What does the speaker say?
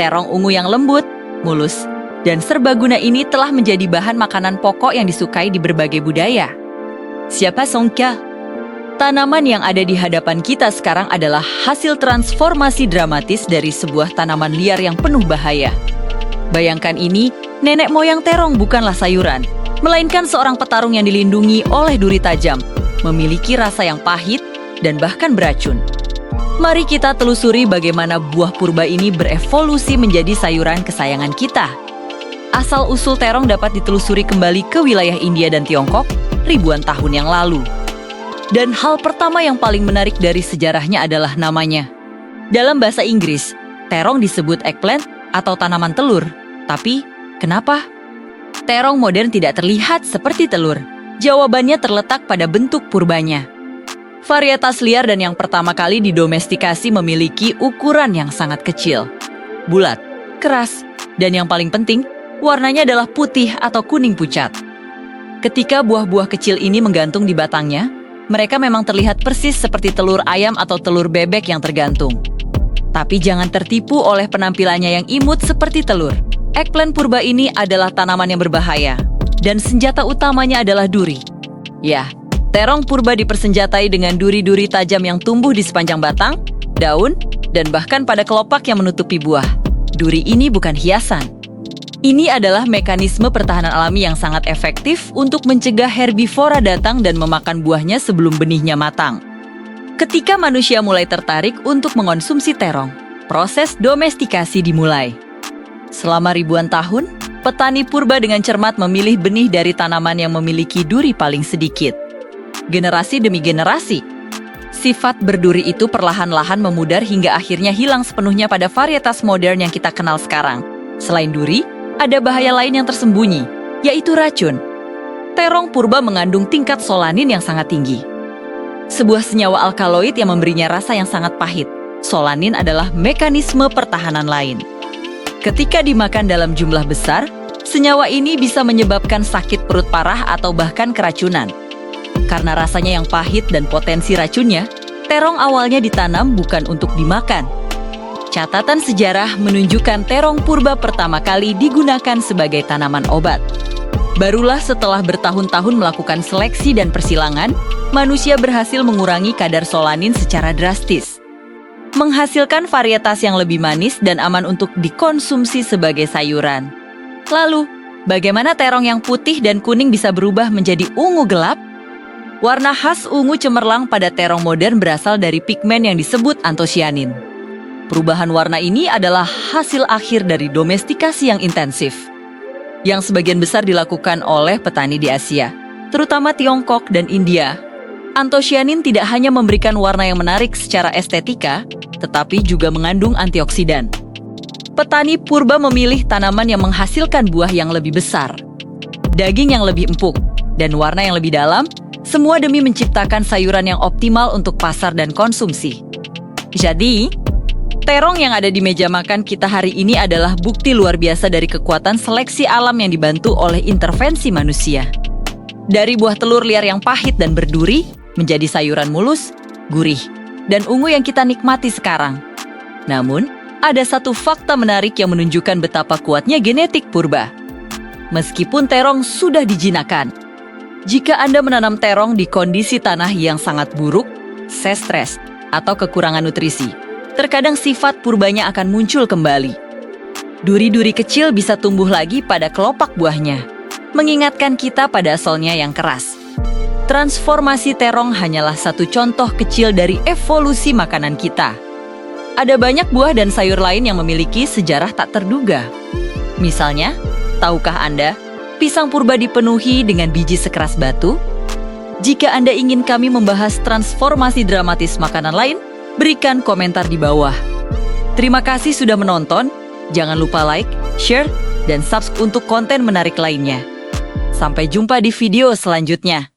Terong ungu yang lembut, mulus, dan serbaguna ini telah menjadi bahan makanan pokok yang disukai di berbagai budaya. Siapa sangka? Tanaman yang ada di hadapan kita sekarang adalah hasil transformasi dramatis dari sebuah tanaman liar yang penuh bahaya. Bayangkan ini, nenek moyang terong bukanlah sayuran, melainkan seorang petarung yang dilindungi oleh duri tajam, memiliki rasa yang pahit dan bahkan beracun. Mari kita telusuri bagaimana buah purba ini berevolusi menjadi sayuran kesayangan kita. Asal-usul terong dapat ditelusuri kembali ke wilayah India dan Tiongkok ribuan tahun yang lalu. Dan hal pertama yang paling menarik dari sejarahnya adalah namanya. Dalam bahasa Inggris, terong disebut eggplant atau tanaman telur. Tapi, kenapa? Terong modern tidak terlihat seperti telur. Jawabannya terletak pada bentuk purbanya. Varietas liar dan yang pertama kali didomestikasi memiliki ukuran yang sangat kecil, bulat, keras, dan yang paling penting, warnanya adalah putih atau kuning pucat. Ketika buah-buah kecil ini menggantung di batangnya, mereka memang terlihat persis seperti telur ayam atau telur bebek yang tergantung. Tapi jangan tertipu oleh penampilannya yang imut seperti telur. Eggplant purba ini adalah tanaman yang berbahaya, dan senjata utamanya adalah duri. Ya, terong purba dipersenjatai dengan duri-duri tajam yang tumbuh di sepanjang batang, daun, dan bahkan pada kelopak yang menutupi buah. Duri ini bukan hiasan. Ini adalah mekanisme pertahanan alami yang sangat efektif untuk mencegah herbivora datang dan memakan buahnya sebelum benihnya matang. Ketika manusia mulai tertarik untuk mengonsumsi terong, proses domestikasi dimulai. Selama ribuan tahun, petani purba dengan cermat memilih benih dari tanaman yang memiliki duri paling sedikit. Generasi demi generasi, sifat berduri itu perlahan-lahan memudar hingga akhirnya hilang sepenuhnya pada varietas modern yang kita kenal sekarang. Selain duri, ada bahaya lain yang tersembunyi, yaitu racun. Terong purba mengandung tingkat solanin yang sangat tinggi. Sebuah senyawa alkaloid yang memberinya rasa yang sangat pahit. Solanin adalah mekanisme pertahanan lain. Ketika dimakan dalam jumlah besar, senyawa ini bisa menyebabkan sakit perut parah atau bahkan keracunan. Karena rasanya yang pahit dan potensi racunnya, terong awalnya ditanam bukan untuk dimakan. Catatan sejarah menunjukkan terong purba pertama kali digunakan sebagai tanaman obat. Barulah setelah bertahun-tahun melakukan seleksi dan persilangan, manusia berhasil mengurangi kadar solanin secara drastis, menghasilkan varietas yang lebih manis dan aman untuk dikonsumsi sebagai sayuran. Lalu, bagaimana terong yang putih dan kuning bisa berubah menjadi ungu gelap? Warna khas ungu cemerlang pada terong modern berasal dari pigmen yang disebut antosianin. Perubahan warna ini adalah hasil akhir dari domestikasi yang intensif, yang sebagian besar dilakukan oleh petani di Asia, terutama Tiongkok dan India. Antosianin tidak hanya memberikan warna yang menarik secara estetika, tetapi juga mengandung antioksidan. Petani purba memilih tanaman yang menghasilkan buah yang lebih besar, daging yang lebih empuk, dan warna yang lebih dalam, semua demi menciptakan sayuran yang optimal untuk pasar dan konsumsi. Jadi, terong yang ada di meja makan kita hari ini adalah bukti luar biasa dari kekuatan seleksi alam yang dibantu oleh intervensi manusia. Dari buah telur liar yang pahit dan berduri, menjadi sayuran mulus, gurih, dan ungu yang kita nikmati sekarang. Namun, ada satu fakta menarik yang menunjukkan betapa kuatnya genetik purba. Meskipun terong sudah dijinakan, jika Anda menanam terong di kondisi tanah yang sangat buruk, stres, atau kekurangan nutrisi, terkadang sifat purbanya akan muncul kembali. Duri-duri kecil bisa tumbuh lagi pada kelopak buahnya, mengingatkan kita pada asalnya yang keras. Transformasi terong hanyalah satu contoh kecil dari evolusi makanan kita. Ada banyak buah dan sayur lain yang memiliki sejarah tak terduga. Misalnya, tahukah Anda, pisang purba dipenuhi dengan biji sekeras batu? Jika Anda ingin kami membahas transformasi dramatis makanan lain, berikan komentar di bawah. Terima kasih sudah menonton. Jangan lupa like, share, dan subscribe untuk konten menarik lainnya. Sampai jumpa di video selanjutnya.